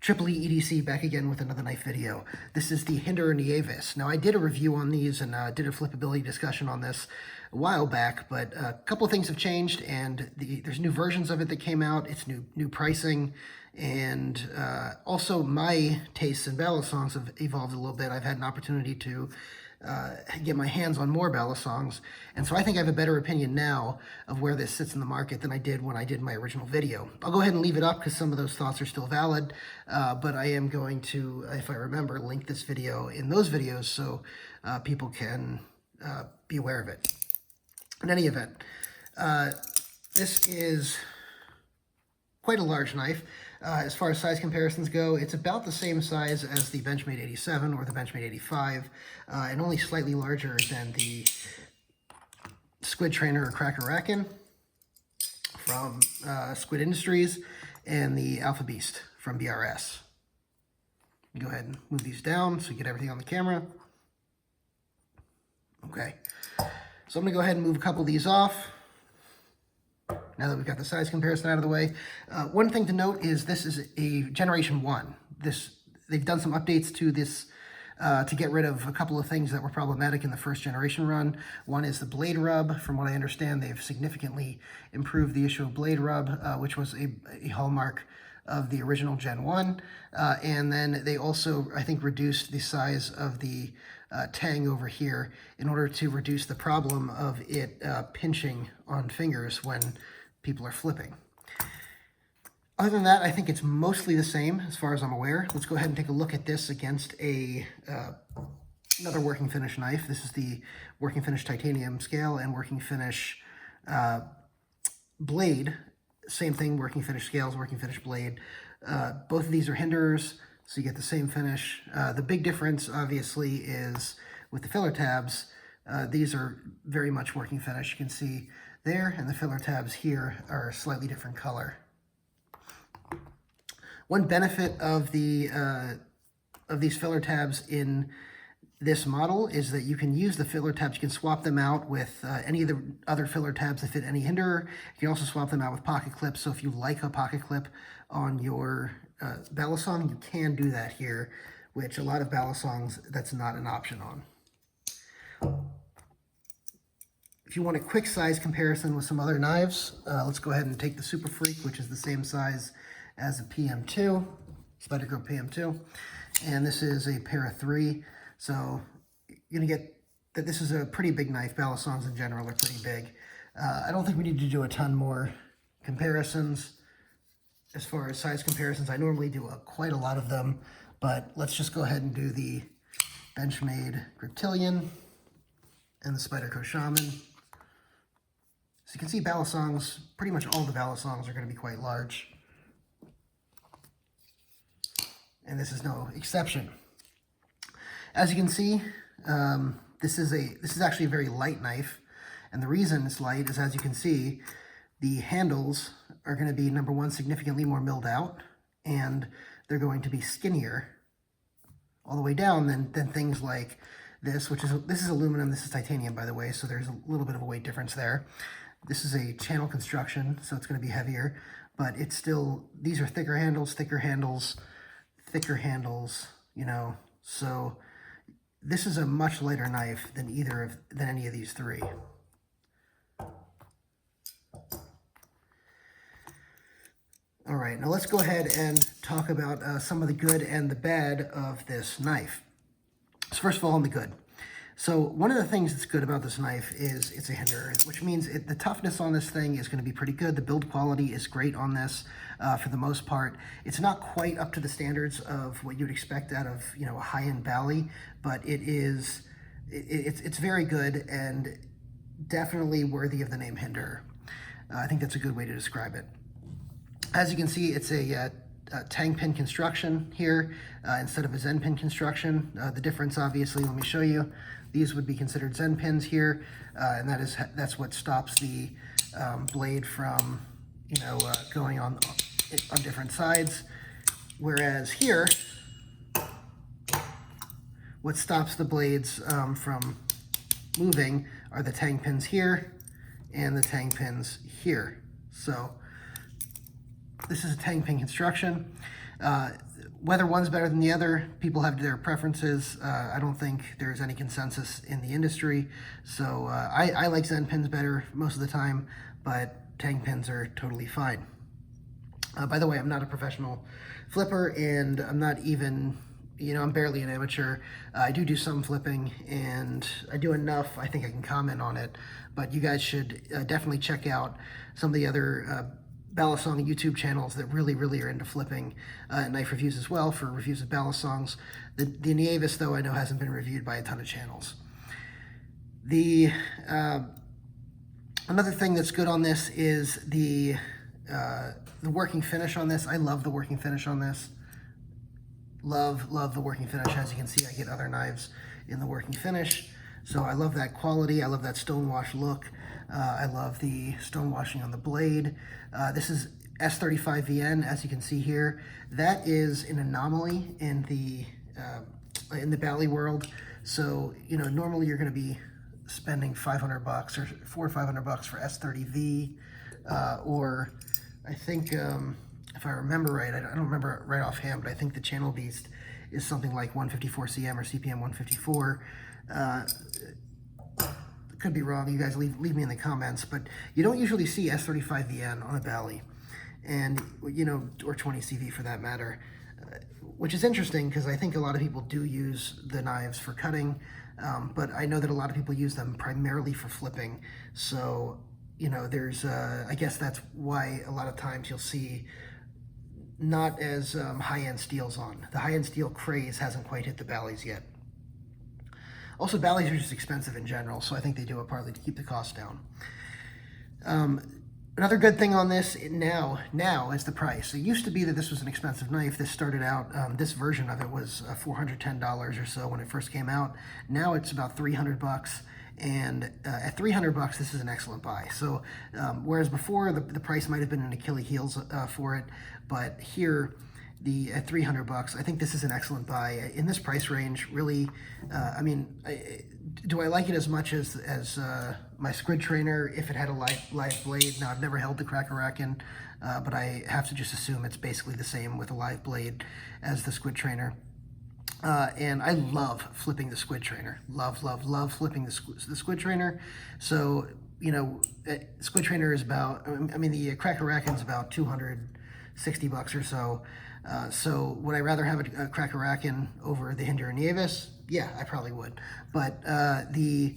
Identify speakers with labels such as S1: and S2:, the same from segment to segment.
S1: Triple E EDC back again with another knife video. This is the Hinderer Nieves. Now I did a review on these and did a flippability discussion on this a while back, but a couple of things have changed and there's new versions of it that came out. It's new pricing, and also my tastes in balisongs have evolved a little bit. I've had an opportunity to get my hands on more balisongs, and so I think I have a better opinion now of where this sits in the market than I did when I did my original video. I'll go ahead and leave it up because some of those thoughts are still valid, but I am going to, if I remember, link this video in those videos so people can be aware of it. In any event, this is quite a large knife. As far as size comparisons go, it's about the same size as the Benchmade 87 or the Benchmade 85, and only slightly larger than the Squid Trainer or Cracker Rackin' from Squid Industries and the Alpha Beast from BRS. Go ahead and move these down so you get everything on the camera. Okay, so I'm going to go ahead and move a couple of these off. Now that we've got the size comparison out of the way, one thing to note is this is a Generation 1. They've done some updates to this to get rid of a couple of things that were problematic in the first generation run. One is the blade rub. From what I understand, they've significantly improved the issue of blade rub, which was a hallmark of the original Gen 1. And then they also, I think, reduced the size of the tang over here in order to reduce the problem of it pinching on fingers when people are flipping. Other than that, I think it's mostly the same as far as I'm aware. Let's go ahead and take a look at this against another working finish knife. This is the working finish titanium scale and working finish blade. Same thing, working finish scales, working finish blade. Both of these are Hinderers, so you get the same finish. The big difference, obviously, is with the filler tabs. These are very much working finish. You can see there, and the filler tabs here are a slightly different color. One benefit of these filler tabs in this model is that you can use the filler tabs. You can swap them out with any of the other filler tabs that fit any Hinderer. You can also swap them out with pocket clips. So if you like a pocket clip on your balisong, you can do that here, which a lot of balisongs, that's not an option on. If you want a quick size comparison with some other knives, let's go ahead and take the Super Freak, which is the same size as a PM2, Spyderco PM2, and this is a Para 3. So you're gonna get that this is a pretty big knife. Balisongs in general are pretty big. I don't think we need to do a ton more comparisons as far as size comparisons. I normally do quite a lot of them, but let's just go ahead and do the Benchmade Griptilian and the Spyderco Shaman. So you can see balisongs, pretty much all the balisongs are going to be quite large. And this is no exception. As you can see, this is actually a very light knife, and the reason it's light is, as you can see, the handles are going to be, number one, significantly more milled out, and they're going to be skinnier all the way down than things like this, this is aluminum, this is titanium, by the way, so there's a little bit of a weight difference there. This is a channel construction, so it's going to be heavier, but it's still, these are thicker handles, you know, so this is a much lighter knife than any of these three. All right, now let's go ahead and talk about some of the good and the bad of this knife. So first of all, on the good. So one of the things that's good about this knife is it's a Hinderer, which means the toughness on this thing is going to be pretty good. The build quality is great on this for the most part. It's not quite up to the standards of what you'd expect out of, you know, a high-end Bally, but it's very good and definitely worthy of the name Hinderer. I think that's a good way to describe it. As you can see, it's a tang pin construction here instead of a Zen pin construction. The difference, obviously, let me show you. These would be considered Zen pins here, and that's what stops the blade from, you know, going on different sides. Whereas here, what stops the blades from moving are the tang pins here and the tang pins here. So this is a tang pin construction. whether one's better than the other, people have their preferences. I don't think there's any consensus in the industry. So I like Zen pins better most of the time, but Tang pins are totally fine. By the way, I'm not a professional flipper, and I'm not even, I'm barely an amateur. I do some flipping, and I do enough. I think I can comment on it, but you guys should definitely check out some of the other Balisong YouTube channels that really are into flipping knife reviews as well, for reviews of Balisongs. The Nieves, though, I know hasn't been reviewed by a ton of channels. Another thing that's good on this is the working finish on this. I love the working finish on this. Love the working finish. As you can see, I get other knives in the working finish. So I love that quality. I love that stonewash look. I love the stonewashing on the blade. This is S35VN, as you can see here. That is an anomaly in the Bally world. So, normally you're going to be spending $500 or $400 or $500 for S30V, or I think, if I remember right, I don't remember right offhand, but I think the Channel Beast is something like 154 CM or CPM 154. Could be wrong. You guys leave me in the comments, but you don't usually see S35VN on a Bally, and or 20CV for that matter, which is interesting because I think a lot of people do use the knives for cutting, but I know that a lot of people use them primarily for flipping. So there's I guess that's why a lot of times you'll see not as high-end steels on. The high-end steel craze hasn't quite hit the Bally's yet. Also, Bally's are just expensive in general, so I think they do it partly to keep the cost down. Another good thing on this now is the price. It used to be that this was an expensive knife. This started out, this version of it was $410 or so when it first came out. Now it's about $300, and at $300, this is an excellent buy. So whereas before the price might have been an Achilles heels for it, but here, at $300, I think this is an excellent buy in this price range. Really, do I like it as much as my squid trainer if it had a live blade? Now, I've never held the Cracker-Racken, but I have to just assume it's basically the same with a live blade as the squid trainer. And I love flipping the squid trainer. Love flipping the squid trainer. So, squid trainer is about, the Cracker-Racken is about $260 or so. So would I rather have a Cracker-Racken over the Hinderer Nieves? Yeah, I probably would. But the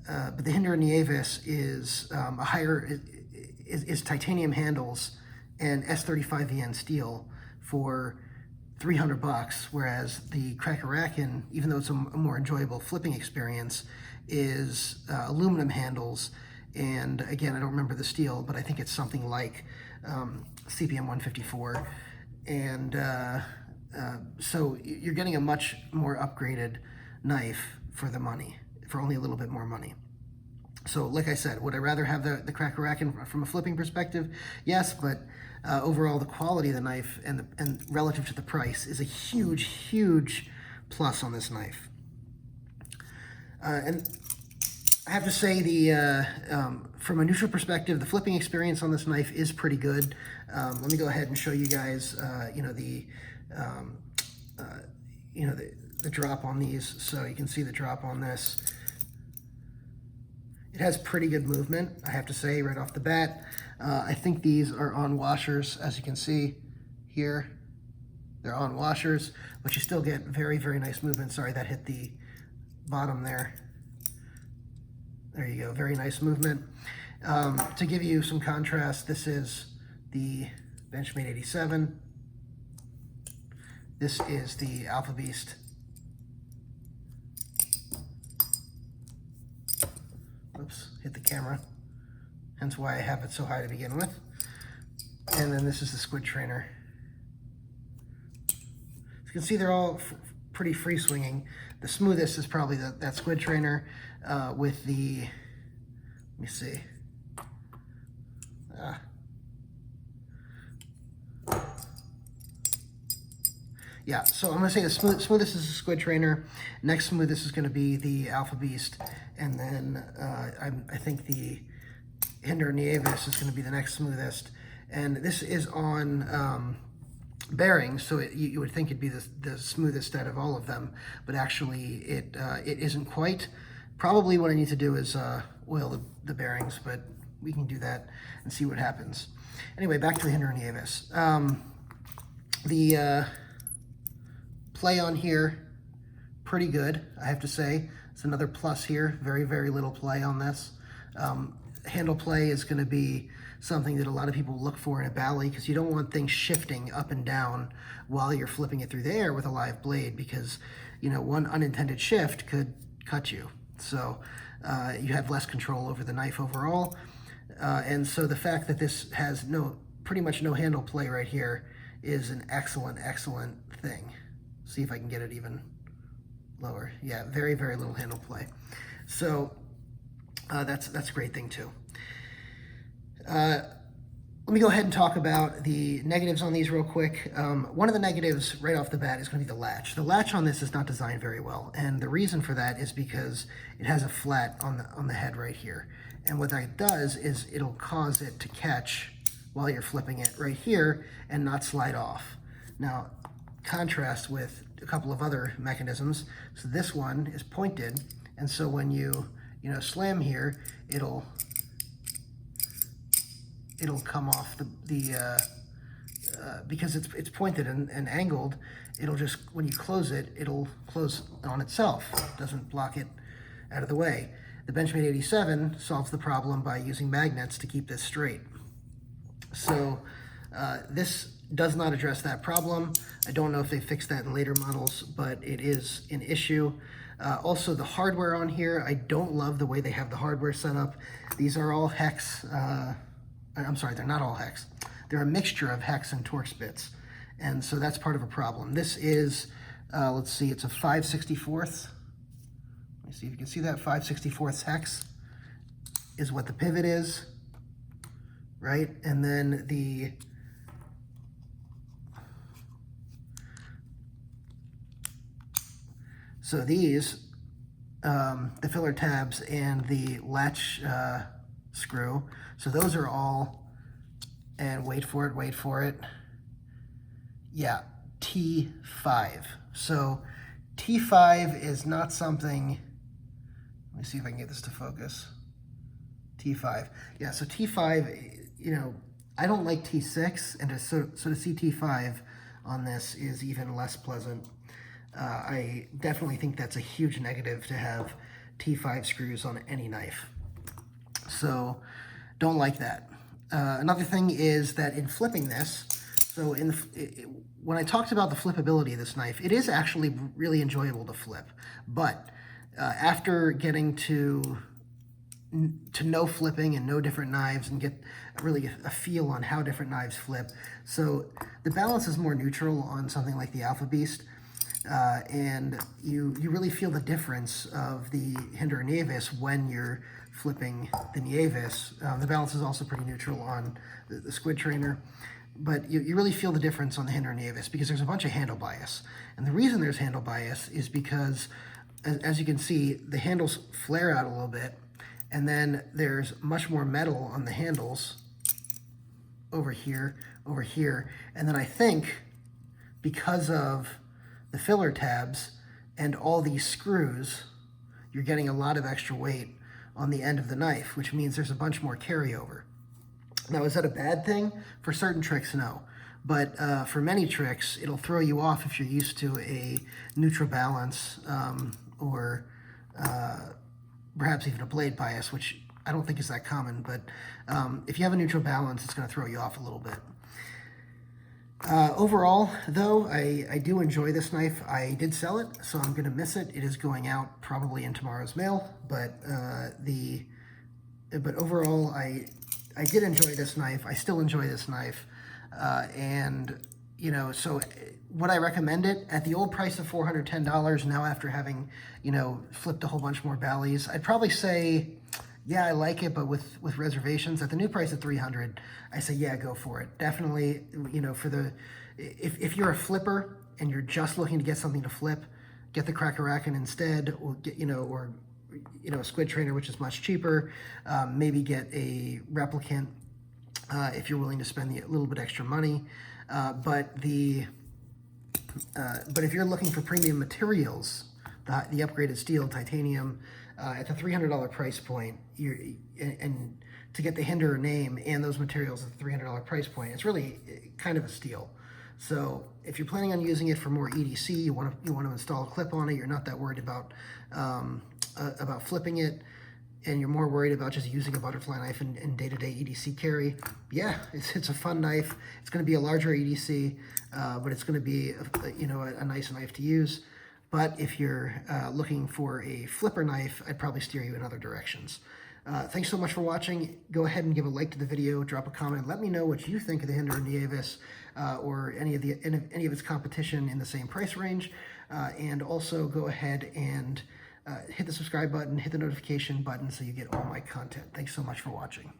S1: Hinderer Nieves is is titanium handles and S35VN steel for $300, whereas the Cracker-Racken, even though it's a more enjoyable flipping experience, is aluminum handles. And again, I don't remember the steel, but I think it's something like CPM 154. And so you're getting a much more upgraded knife for the money, for only a little bit more money. So like I said, would I rather have the Cracker-Racken from a flipping perspective? Yes, but overall the quality of the knife and relative to the price is a huge plus on this knife. And I have to say from a neutral perspective, the flipping experience on this knife is pretty good. Let me go ahead and show you guys, the drop on these, so you can see the drop on this. It has pretty good movement, I have to say, right off the bat. I think these are on washers, as you can see here. They're on washers, but you still get very nice movement. Sorry, that hit the bottom there. There you go, very nice movement. To give you some contrast, this is the Benchmade 87. This is the Alpha Beast. Oops, hit the camera. Hence why I have it so high to begin with. And then this is the squid trainer. As you can see, they're all pretty free swinging. The smoothest is probably that squid trainer with the, let me see. Yeah, so I'm going to say the smoothest is the squid trainer. Next smoothest is going to be the Alpha Beast. And then I think the Hinderer Nieves is going to be the next smoothest. And this is on bearings, so you would think it'd be the smoothest out of all of them, but actually it isn't quite. Probably what I need to do is oil the bearings, but we can do that and see what happens. Anyway, back to the Hinderer Nieves. The play on here, pretty good, I have to say. It's another plus here, very, very little play on this. Handle play is going to be something that a lot of people look for in a bally, because you don't want things shifting up and down while you're flipping it through the air with a live blade, because, you know, one unintended shift could cut you. So you have less control over the knife overall. And so the fact that this has pretty much no handle play right here is an excellent, excellent thing. See if I can get it even lower. Yeah, very, very little handle play. So that's a great thing too. Let me go ahead and talk about the negatives on these real quick. One of the negatives right off the bat is going to be the latch. The latch on this is not designed very well, and the reason for that is because it has a flat on the head right here. And what that does is it'll cause it to catch while you're flipping it right here and not slide off. Now, contrast with a couple of other mechanisms. So this one is pointed, and so when you slam here, it'll come off because it's pointed and angled. It'll just, when you close it, it'll close on itself. It doesn't block it out of the way. The Benchmade 87 solves the problem by using magnets to keep this straight. So this does not address that problem. I don't know if they fixed that in later models, but it is an issue. Also, the hardware on here, I don't love the way they have the hardware set up. These are all hex. I'm sorry, they're not all hex. They're a mixture of hex and Torx bits. And so that's part of a problem. This is, let's see, it's a 5/64. Let me see if you can see that. 5/64 hex is what the pivot is, right? And then so these, the filler tabs and the latch screw, so those are all, and wait for it, yeah, T5. So T5 is not something, let me see if I can get this to focus. T5, yeah, so T5, I don't like T6, and so to see T5 on this is even less pleasant. I definitely think that's a huge negative to have T5 screws on any knife. So don't like that. Another thing is that in flipping this, so when I talked about the flippability of this knife, it is actually really enjoyable to flip. But after getting to know flipping and know different knives and get really a feel on how different knives flip, so the balance is more neutral on something like the Alpha Beast. And you really feel the difference of the Hinderer Nieves when you're flipping the Nieves. The balance is also pretty neutral on the Squid Trainer, but you really feel the difference on the Hinderer Nieves because there's a bunch of handle bias. And the reason there's handle bias is because, as you can see, the handles flare out a little bit, and then there's much more metal on the handles over here, and then I think because of the filler tabs and all these screws, you're getting a lot of extra weight on the end of the knife, which means there's a bunch more carryover. Now, is that a bad thing? For certain tricks, no. But for many tricks, it'll throw you off if you're used to a neutral balance or perhaps even a blade bias, which I don't think is that common. But if you have a neutral balance, it's going to throw you off a little bit. Overall, though, I do enjoy this knife. I did sell it, so I'm going to miss it. It is going out probably in tomorrow's mail, but overall, I did enjoy this knife. I still enjoy this knife, and so would I recommend it at the old price of $410? Now, after having flipped a whole bunch more Ballies, I'd probably say, yeah, I like it, but with reservations. At the new price of $300, I say, yeah, go for it. Definitely, if you're a flipper and you're just looking to get something to flip, get the Cracker-Racken instead, or get, a Squid Trainer, which is much cheaper. Maybe get a Replicant if you're willing to spend a little bit extra money. But if you're looking for premium materials, the upgraded steel, titanium, at the $300 price point, and to get the Hinderer name and those materials at the $300 price point, it's really kind of a steal. So if you're planning on using it for more EDC, you want to install a clip on it, you're not that worried about flipping it, and you're more worried about just using a butterfly knife in day-to-day EDC carry, yeah, it's a fun knife. It's going to be a larger EDC, but it's going to be a nice knife to use. But if you're looking for a flipper knife, I'd probably steer you in other directions. Thanks so much for watching. Go ahead and give a like to the video, drop a comment, let me know what you think of the Hinderer Nieves or any of its competition in the same price range, and also go ahead and hit the subscribe button, hit the notification button so you get all my content. Thanks so much for watching.